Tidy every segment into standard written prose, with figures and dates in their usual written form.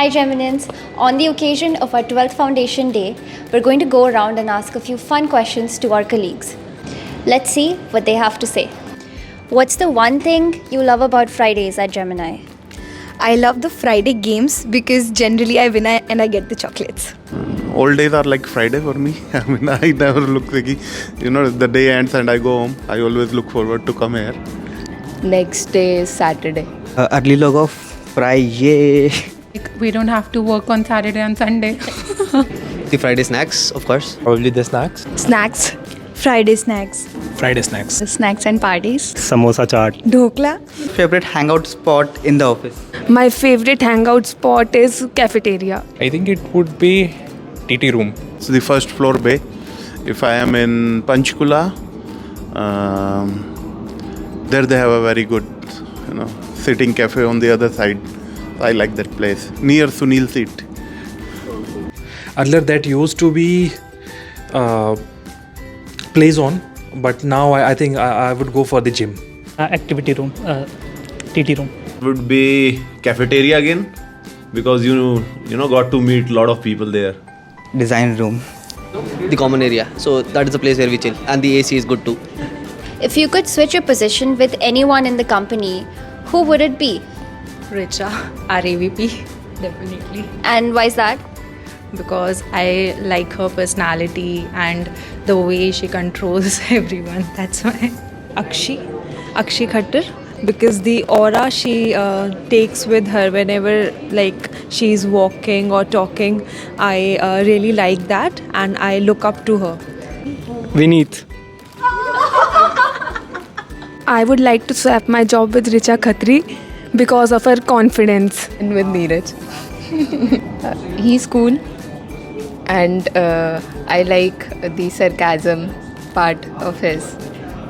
Hi Geminians, on the occasion of our 12th Foundation Day, we're going to go around and ask a few fun questions to our colleagues. Let's see what they have to say. What's the one thing you love about Fridays at Gemini? I love the Friday games because generally I win and I get the chocolates. All days are like Friday for me. I mean, I never look like, the day ends and I go home. I always look forward to come here. Next day is Saturday. Early log off Friday. We don't have to work on Saturday and Sunday. The Friday snacks, of course. Probably the snacks. Snacks. Friday snacks. Friday snacks. Snacks and parties. Samosa chaat. Dhokla. Favorite hangout spot in the office? My favorite hangout spot is cafeteria. I think it would be TT room. It's the first floor bay. If I am in Panchkula, there they have a very good, sitting cafe on the other side. I like that place. Near Sunil seat. Earlier that used to be play zone, but now I think I would go for the gym. Activity room, TT room. Would be cafeteria again, because got to meet a lot of people there. Design room. The common area. So that is the place where we chill. And the AC is good too. If you could switch your position with anyone in the company, who would it be? Richa, our AVP, definitely. And why is that? Because I like her personality and the way she controls everyone. That's why. Akshi Khattar. Because the aura she takes with her whenever she's walking or talking, I really like that and I look up to her. Vineet. I would like to swap my job with Richa Khatri because of her confidence. And with Neeraj. He's cool. And I like the sarcasm part of his.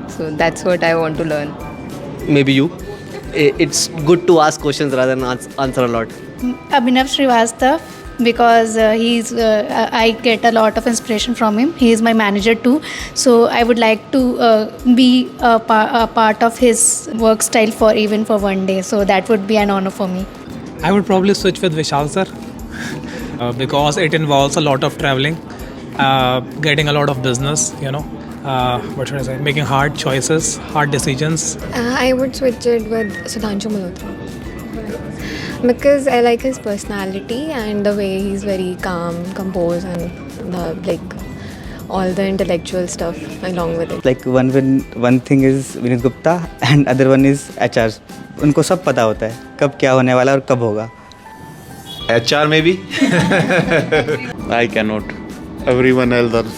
So that's what I want to learn. Maybe you. It's good to ask questions rather than answer a lot. Abhinav Srivastav, because I get a lot of inspiration from him. He is my manager too, so I would like to be a part of his work style for one day. So that would be an honor for me. I would probably switch with Vishal sir because it involves a lot of traveling, getting a lot of business, making hard choices, hard decisions. I would switch it with Sudhanshu Malhotra. Because I like his personality and the way he's very calm, composed, and all the intellectual stuff along with it. Like one thing is Vineet Gupta and other one is HR. उनको सब पता होता है कब क्या होने वाला और कब होगा. HR maybe? I cannot. Everyone else are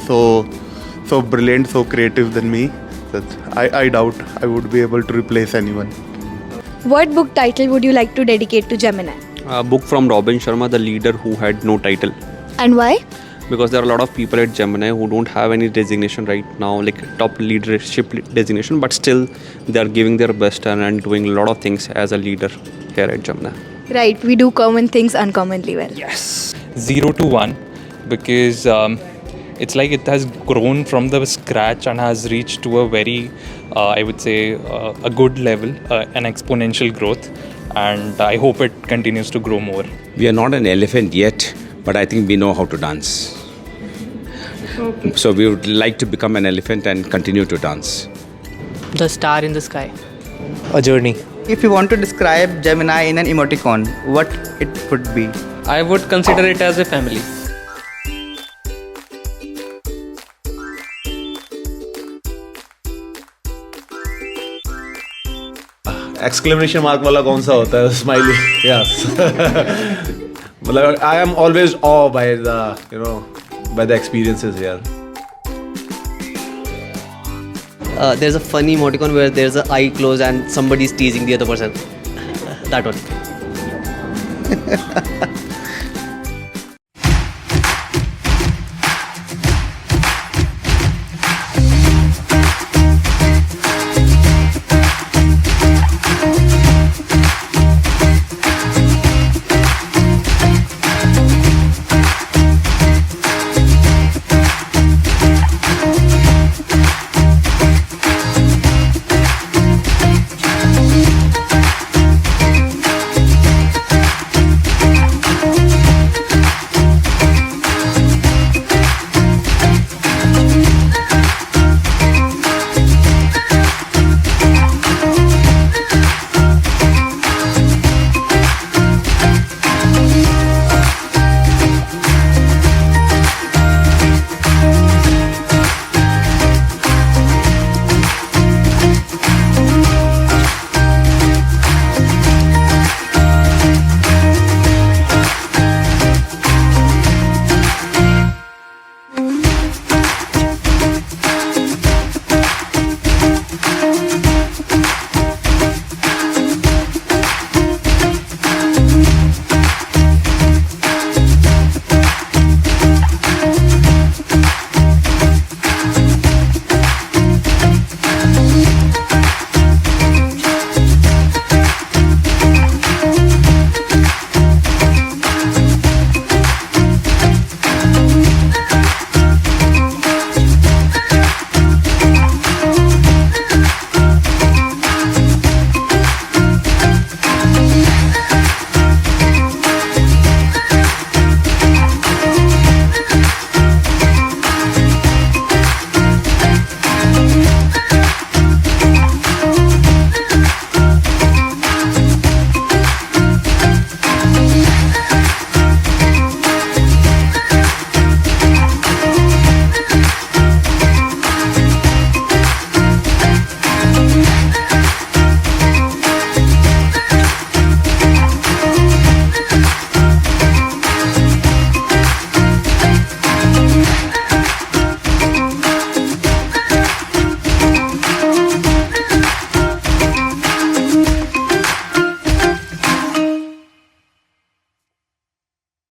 so brilliant, so creative than me that I doubt I would be able to replace anyone. What book title would you like to dedicate to Gemini? A book from Robin Sharma, The Leader Who Had No Title. And why? Because there are a lot of people at Gemini who don't have any designation right now, like top leadership designation, but still they are giving their best and doing a lot of things as a leader here at Gemini. Right, we do common things uncommonly well. Yes. 0 to 1, because it's like it has grown from the scratch and has reached to a very, I would say, a good level, an exponential growth. And I hope it continues to grow more. We are not an elephant yet, but I think we know how to dance. Okay. So we would like to become an elephant and continue to dance. The star in the sky. A journey. If you want to describe Gemini in an emoticon, what it would be? I would consider it as a family. Exclamation mark वाला कौन सा होता है? Smiley. Yes. I am always awed by the experiences here. There's a funny emoticon where there's an eye closed and somebody's teasing the other person. That one.